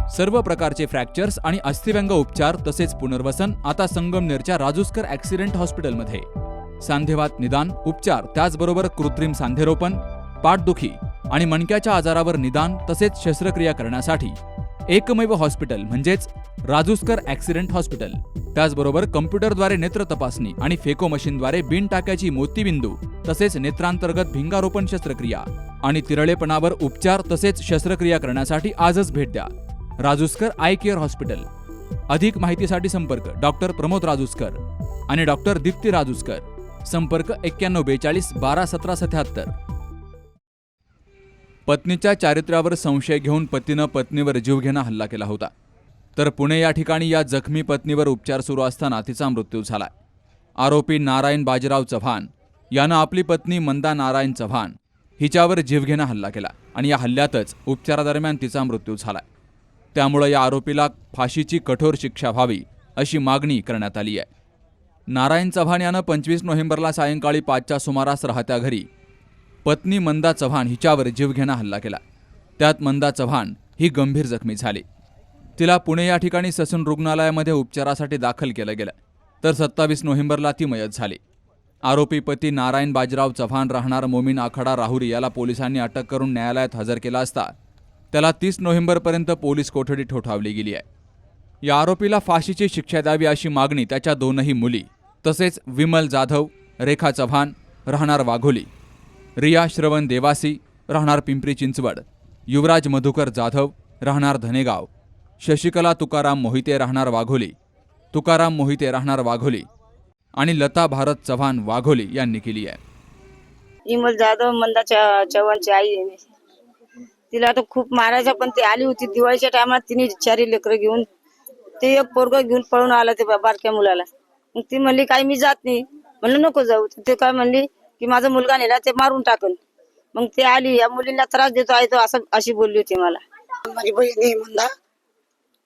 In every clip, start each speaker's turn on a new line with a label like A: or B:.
A: सर्व प्रकारचे फ्रॅक्चर्स आणि अस्थिव्यंग उपचार तसेच पुनर्वसन आता संगमनेरच्या राजूस्कर ॲक्सिडेंट हॉस्पिटलमध्ये। सांधेवात निदान, उपचार, त्याचबरोबर कृत्रिम सांधेरोपण, पाठदुखी आणि मणक्याच्या आजारावर निदान तसेच शस्त्रक्रिया करण्यासाठी एकमेव हॉस्पिटल म्हणजेच राजूस्कर ॲक्सिडेंट हॉस्पिटल। त्याचबरोबर कम्प्युटरद्वारे नेत्र तपासणी आणि फेको मशीनद्वारे बिन टाक्याची मोतीबिंदू तसेच नेत्रांतर्गत भिंगारोपण शस्त्रक्रिया आणि तिरळेपणावर उपचार तसेच शस्त्रक्रिया करण्यासाठी आजच भेट द्या। राजूस्कर आय केअर हॉस्पिटल। अधिक माहितीसाठी संपर्क डॉक्टर प्रमोद राजूस्कर आणि डॉक्टर दीप्ती राजूस्कर। संपर्क 9142 12 17 77। पत्नीच्या चारित्र्यावर संशय घेऊन पतीनं पत्नीवर जीवघेणा हल्ला केला होता, तर पुणे या ठिकाणी या जखमी पत्नीवर उपचार सुरू असताना तिचा मृत्यू झाला। आरोपी नारायण बाजीराव चव्हाण यानं आपली पत्नी मंदा नारायण चव्हाण हिच्यावर जीवघेणा हल्ला केला आणि या हल्ल्यातच उपचारादरम्यान तिचा मृत्यू झाला। त्यामुळे या आरोपीला फाशीची कठोर शिक्षा व्हावी अशी मागणी करण्यात आली आहे। नारायण चव्हाण यानं 25 नोव्हेंबरला सायंकाळी 5च्या सुमारास राहत्या घरी पत्नी मंदा चव्हाण हिच्यावर जीवघेणा हल्ला केला। त्यात मंदा चव्हाण ही गंभीर जखमी झाली। तिला पुणे या ठिकाणी ससून रुग्णालयामध्ये उपचारासाठी दाखल केलं गेलं, तर 27 नोव्हेंबरला ती मयत झाली। आरोपी पती नारायण बाजीराव चव्हाण राहणार मोमीन आखाडा राहुरी याला पोलिसांनी अटक करून न्यायालयात हजर केला असता त्याला 30 नोव्हेंबरपर्यंत पोलीस कोठडी ठोठावली गेली आहे। या आरोपीला फाशीची शिक्षा द्यावी अशी मागणी त्याच्या दोनही मुली तसेच विमल जाधव, रेखा चव्हाण राहणार वाघोली, रिया श्रवण देवासी राहणार पिंपरी चिंचवड, युवराज मधुकर जाधव राहणार धनेगाव, शशिकला तुकाराम मोहिते राहणार वाघोली, तुकाराम मोहिते राहणार वाघोली आणि लता भारत चव्हाण वाघोली यांनी केली आहे।
B: विमल जाधव मंदा चव्हाणची आई आहे। तिला तर खूप मारायचा, पण ती आली होती दिवाळीच्या टायमात। तिने 4 लेकरं घेऊन ते एक पोरगा घेऊन पळून आला ते बारक्या मुलाला। मग ती म्हणली काही मी जात नाही, म्हणलं नको जाऊ। ते काय म्हणली की माझा मुलगा नेला ते मारून टाकन। मग ते आली, या मुलींना त्रास देतो आहे तो असं अशी बोलली होती मला।
C: माझी बहीण आहे मंदा,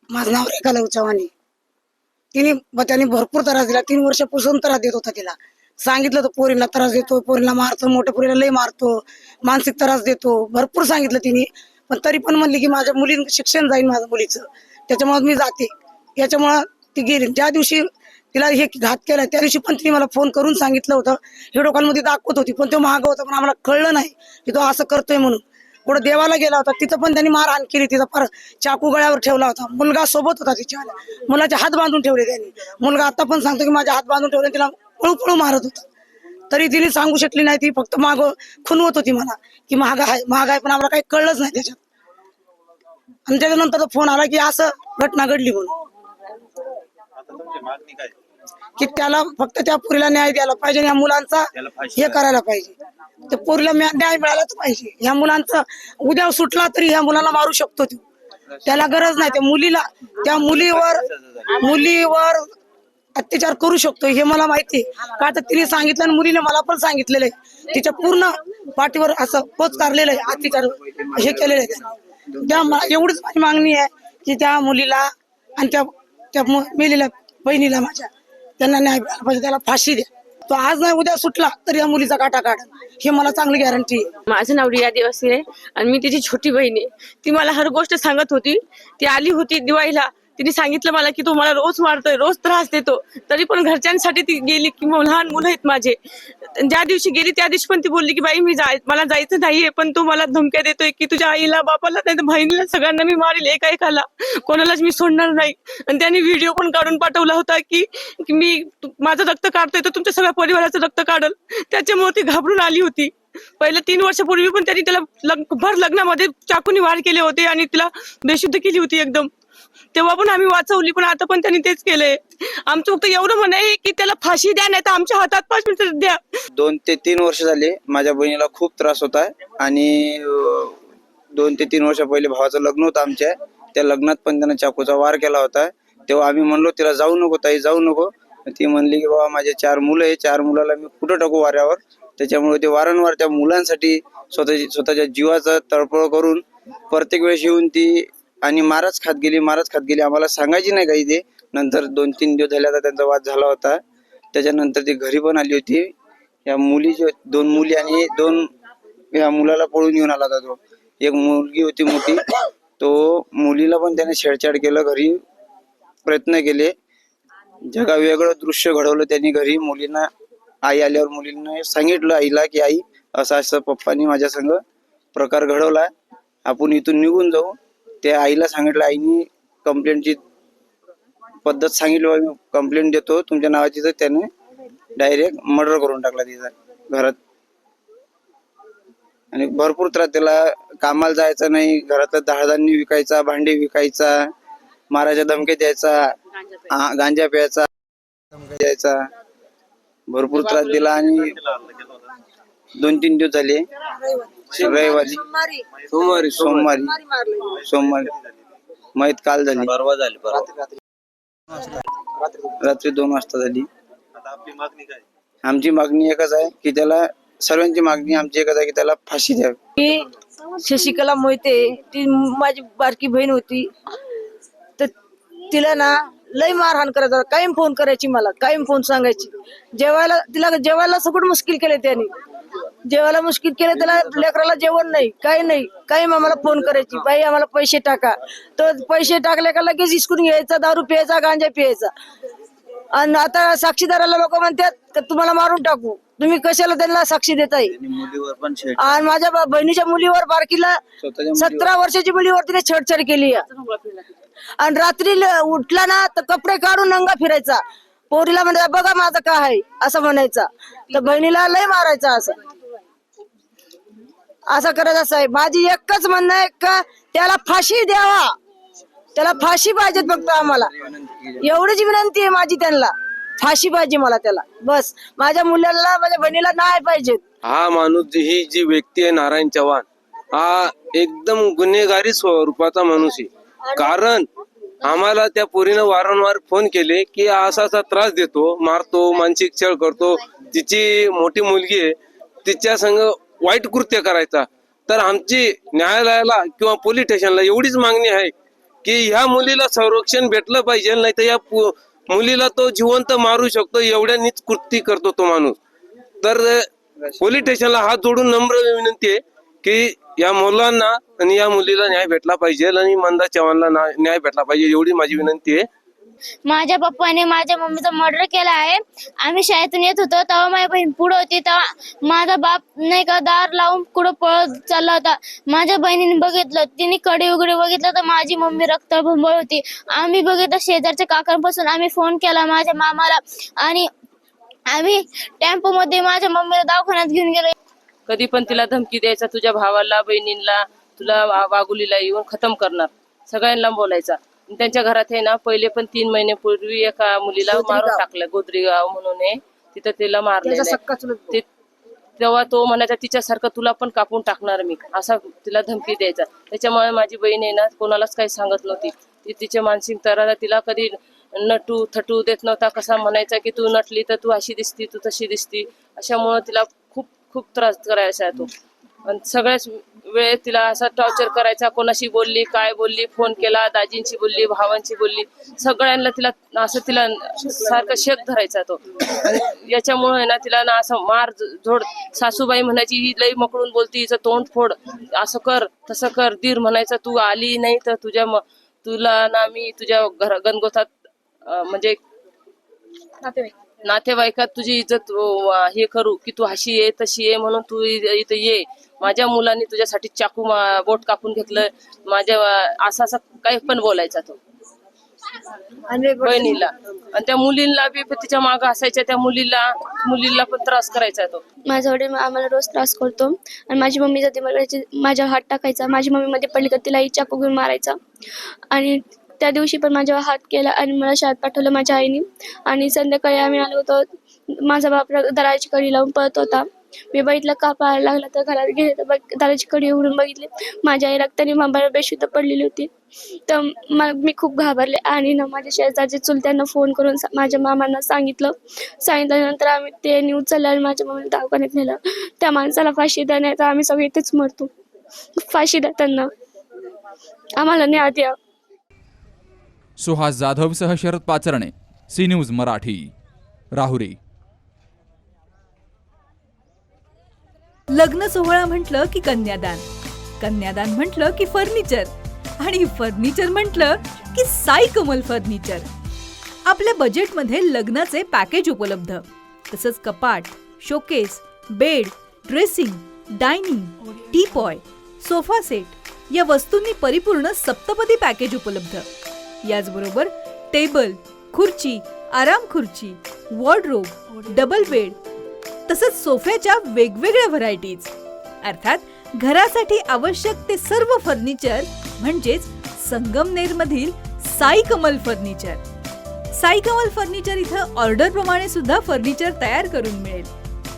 C: माझं नाव रेखा चव्हाण आहे। त्याने भरपूर त्रास दिला, 3 वर्षापासून त्रास देत होता तिला। सांगितलं तर पोरीला त्रास देतो, पोरीला मारतो, मोठ्या पोरीला लय मारतो, मानसिक त्रास देतो, भरपूर सांगितलं तिने। पण तरी पण म्हणली की माझ्या मुलीचं शिक्षण जाईल माझ्या मुलीचं, त्याच्यामुळे मी जाते। याच्यामुळे ती गेली। ज्या दिवशी तिला हे घात केला त्या दिवशी पण तिने मला फोन करून सांगितलं होतं, व्हिडिओ कॉलमध्ये दाखवत होती, पण तो महाग होता, पण आम्हाला कळलं नाही की तो असं करतोय म्हणून। पुढे देवाला गेला होता, तिथं पण त्यांनी मारहाण केली, तिचा पर चाकू गळ्यावर ठेवला होता। मुलगा सोबत होता तिच्या, मुलाचे हात बांधून ठेवले त्यांनी। मुलगा आता पण सांगतो की माझे हात बांधून ठेवले, तिला पळू पळू मारत होता। तरी तिने सांगू शकली नाही, ती फक्त माग खुनवत होती मला की महाग आहे, पण आम्हाला काही कळलंच नाही त्याच्यात। आणि त्याच्यानंतर फोन आला की असं घटना घडली म्हणून, की त्याला फक्त त्या पोरीला न्याय द्यायला पाहिजे, या मुलांचा हे करायला पाहिजे, त्या पोरीला न्याय मिळालाच पाहिजे। ह्या मुलांचा उद्या सुटला तरी ह्या मुलाला मारू शकतो तो, त्याला गरज नाही। त्या मुलीवर अत्याचार करू शकतो हे मला माहिती आहे, का तर तिने सांगितलं आणि मुलीने मला पण सांगितलेलं आहे। तिच्या पूर्ण पाठीवर असं पोच काढलेलं आहे, अत्याचार हे केलेलं आहे। त्या एवढीच माझी मागणी आहे की त्या मुलीला आणि त्या मेलेल्या बहिणीला माझ्या त्यांना न्याय मिळाला पाहिजे, त्याला फाशी द्या। तो आज नाही उद्या सुटला तर या मुलीचा काटा काढ, हे मला चांगली गॅरंटी आहे।
D: माझं नाव रिया देवासी आहे आणि मी तिची छोटी बहीण आहे। ती मला हर गोष्ट सांगत होती। ती आली होती दिवाळीला, तिने सांगितलं मला की तो मला रोज मारतोय, रोज त्रास देतो, तरी पण घरच्यांसाठी ती गेली की लहान मुलं आहेत माझे। ज्या दिवशी गेली त्या दिवशी पण ती बोलली की बाई मला जायचं नाहीये, पण तो मला धमक्या देतोय की तुझ्या आईला, बापाला, नाही तर बहिणीला, सगळ्यांना मी मारेल, एकाएकाला, कोणालाच मी सोडणार नाही। आणि त्याने व्हिडिओ पण काढून पाठवला होता की मी माझं रक्त काढतोय तर तुमच्या सगळ्या परिवाराचं रक्त काढल। त्याच्यामुळे ती घाबरून आली होती। पहिल्या 3 वर्षापूर्वी पण त्यांनी त्याला भर लग्नामध्ये चाकूने वार केले होते आणि तिला बेशुद्ध केली होती एकदम, तेव्हा पण आम्ही वाचवली, पण आता पण त्यांनी तेच केलंय। आमचं फक्त एवढं म्हणणं आहे की त्याला फाशी द्या, नाही तर आमच्या हातात 5 मिनिटं द्या।
E: 2 ते 3 वर्ष झाले माझ्या बहिणीला खूप त्रास होता आणि 2 ते 3 वर्ष पहिले भावाचं लग्न होतं आमच्या, त्या लग्नात पण त्यानं चाकूचा वार केला होता। तेव्हा आम्ही म्हणलो तिला जाऊ नको ताई, जाऊ नको। ती म्हणली की बाबा माझे 4 मुलं आहे, 4 मुलाला मी कुठं टाकू वाऱ्यावर। त्याच्यामुळे ते वारंवार त्या मुलांसाठी स्वतःच्या जीवाचा तळपळ करून प्रत्येक वेळेस येऊन ती आणि मारच खात गेली। आम्हाला सांगायची नाही काही ते। नंतर 2-3 दिवस झाले आता त्यांचा वाद झाला होता, त्याच्यानंतर ती घरी पण आली होती। या मुलीचे 2 मुली आणि 2 या मुलाला पळून घेऊन आला होता तो। एक मुलगी होती मोठी, तो मुलीला पण त्याने छेडछाड केलं, घरी प्रयत्न केले, जगावेगळं दृश्य घडवलं त्यांनी घरी. मुलींना आई आल्यावर मुलींना सांगितलं आईला की आई असं असं पप्पांनी माझ्या संग प्रकार घडवला, आपण इथून निघून जाऊ. त्या आईला सांगितलं, आईनी कंप्लेंटची पद्धत सांगितली, कंप्लेंट देतो तुमच्या नावाची. तर त्याने डायरेक्ट मर्डर करून टाकला तिचा घरात. आणि भरपूर त्रास त्याला, कामाला जायचं नाही, घरातलं धाडधान्य विकायचा, भांडी विकायचा, मारायच्या धमकी द्यायचा, गांजा प्यायचा, धमकी द्यायचा, भरपूर त्रास दिला. आणि 2-3 दिवस झाले, रविवारी सोमवारी मैत काल झाली, रात्री 2 वाजता झाली. आमची मागणी एकच आहे की त्याला, सर्वांची मागणी आमची एकच आहे की त्याला फाशी द्यावी.
B: मी शशिकला मोहिते, ती माझी बारकी बहीण होती. तर तिला ना लय मारहाण करायचा, कायम फोन करायची मला, कायम फोन सांगायची. जेवायला सगळं मुश्किल केले त्यांनी, जेवायला मुश्किल केलं. त्याला लेकराला जेवण नाही, काही नाही, कायम आम्हाला फोन करायची, बाई आम्हाला पैसे टाका. तर पैसे टाकले का लगेच इसकून घ्यायचा, दारू प्यायचा, गांजा प्यायचा. आणि आता साक्षीदाराला लोक म्हणतात का तुम्हाला मारून टाकू, तुम्ही कशाला त्यांना साक्षी देताय.
E: मुलीवर पण
B: आणि माझ्या बहिणीच्या मुलीवर, बारकीला 17 वर्षाची मुलीवर तिने छेडछाड केली. आणि रात्री उठला ना तर कपडे काढून नंगा फिरायचा, पोरीला म्हणायचा बघा माझं काय आहे असं म्हणायचा. तर बहिणीला लय मारायचा. असं करायचं साहेब. माझी एकच म्हणणं आहे का त्याला फाशी द्यावा, त्याला फाशी पाहिजे फक्त आम्हाला, एवढीच विनंती आहे माझी. त्यांना फाशी पाहिजे मला, त्याला बस. माझ्या मुलाला, माझ्या बहिणीला नाही पाहिजे.
F: हा माणूस, ही जी व्यक्ती आहे नारायण चव्हाण, हा एकदम गुन्हेगारी स्वरूपाचा माणूस आहे. कारण आम्हाला त्या पोरीनं वारंवार फोन केले की असा असा त्रास देतो, मारतो, मानसिक छळ करतो, तिची मोठी मुलगी आहे, तिच्या संग वाईट कृत्य करायचा. तर आमची न्यायालयाला किंवा पोलीस स्टेशनला एवढीच मागणी आहे की ह्या मुलीला संरक्षण भेटलं पाहिजे, नाही तर या मुलीला तो जिवंत मारू शकतो, एवढ्या नीच कृती करतो तो माणूस. तर पोलीस स्टेशनला हात जोडून नम्र विनंती आहे की या मुलांना आणि या मुलीला न्याय भेटला पाहिजे आणि मंदा चव्हाणला न्याय भेटला पाहिजे, एवढी माझी विनंती आहे.
G: माझ्या पप्पाने माझ्या मम्मीचा मर्डर केला आहे. आम्ही शाळेतून येत होतो तेव्हा माझी बहीण पुढे होती, तेव्हा माझा बाप नाही का दार लावून पुढे पळत चालला होता. माझ्या बहिणीने बघितलं, तिने कडे उघडे बघितलं तर माझी मम्मी रक्त भंबळ होती. आम्ही बघितलं, शेजारच्या काकांपासून आम्ही फोन केला माझ्या मामाला आणि आम्ही टेम्पो मध्ये माझ्या मम्मीला दवाखान्यात घेऊन गेलो.
D: कधी पण तिला धमकी द्यायचा, तुझ्या भावाला, बहिणींना, तुला वागुलीला येऊन खतम करणार, सगळ्यांना बोलायचा. त्यांच्या घरात आहे ना, पहिले पण 3 महिन्यापूर्वी एका मुलीला मारून टाकलं, गोदरी गाव म्हणून आहे, तिथं तिला मारलं. तेव्हा तो म्हणायचा तिच्यासारखं तुला पण कापून टाकणार मी, असा तिला धमकी द्यायचा. त्याच्यामुळे माझी बहीण आहे ना कोणालाच काही सांगत नव्हती. ती तिच्या मानसिक तराला तिला कधी नटू थटू देत नव्हता. कसा म्हणायचा की तू नटली तर तू अशी दिसती, तू तशी दिसती, अशामुळे तिला खूप खूप त्रास करायचा तो. आणि सगळ्याच वेळेत तिला असा टॉर्चर करायचा, कोणाशी बोलली, काय बोलली, फोन केला, दाजींची बोलली, भावांची बोलली, सगळ्यांना तिला असं तिला सारखं शेक धरायचा तो. याच्यामुळे ना तिला ना असं मार झोड. सासूबाई म्हणायची ही लई मकडून बोलती, हिचं तोंड फोड, असं कर तसं कर. दीर म्हणायचा तू आली नाही तर तुला ना मी तुझ्या गणगोतात म्हणजे नातेवाईकात तुझी इज्जत हे करू की तू अशी ये तशी ये म्हणून तू इथं ये. माझ्या मुलांनी तुझ्यासाठी चाकू बोट कापून घेतलं, माझ्या असं काही पण बोलायचा तो बहिणीला. आणि त्या मुलींना बी तिच्या मागं असायच्या, त्या मुलीला पण त्रास करायचा तो.
G: माझा वडील आम्हाला रोज त्रास करतो आणि माझी मम्मी जाते मला माझ्या हात टाकायचा. माझी मम्मी मध्ये पडली तर तिलाही चाकू घेऊन मारायचा. आणि त्या दिवशी पण माझ्यावर हात केला आणि मला शाळेत पाठवलं माझ्या आईने. आणि संध्याकाळी आम्ही आलो होतो, माझा बाप दाराची कडी लावून पळत होता. मी बघितलं का पाहायला लागला तर घरात गेले तर दाराची कडी उघडून बघितली, माझ्या आई रक्ताने मांबाला बेशुद्ध पडलेली होती. तर मी खूप घाबरले आणि ना माझ्या शेजारच्या चुलत्यांना फोन करून माझ्या मामांना सांगितल्यानंतर आम्ही ते उचललं आणि माझ्या मामाला दवाखान्यात नेलं. त्या माणसाला फाशी देण्यात आम्ही सगळे इथेच मरतो. फाशी द्या त्यांना, आम्हाला न्याय द्या.
A: सुहास जाधवसह शरद पाचरणे, सी न्यूज मराठी, राहुरी.
H: लग्न सोहळा म्हटलं की कन्यादान, कन्यादान म्हटलं की फर्निचर. आणि फर्निचर म्हटलं की साई कमल फर्निचर. आपल्या बजेटमध्ये लग्नाचे पॅकेज उपलब्ध, तसंच कपाट, showcase, bed, dressing, dining, teapoy, sofa set या वस्तूंनी परिपूर्ण सप्तपदी पॅकेज उपलब्ध. याचबरोबर टेबल, खुर्ची, आराम खुर्ची, वॉर्डरोब, डबल बेड तसंच सोफ्याच्या वेगवेगळ्या व्हरायटीज. अर्थात घरासाठी आवश्यक ते सर्व फर्निचर म्हणजेच संगमनेरमधील साई कमल फर्निचर. साई कमल फर्निचर इथं ऑर्डर प्रमाणे सुद्धा फर्निचर तयार करून मिळेल.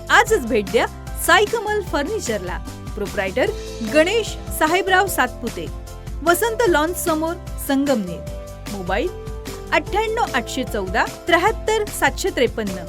H: आजच भेट द्या साई कमल फर्निचरला. प्रोप्रायटर गणेश साहेबराव सातपुते, वसंत लॉन्स समोर, संगमनेर. मोबाईल 98 814 73 753.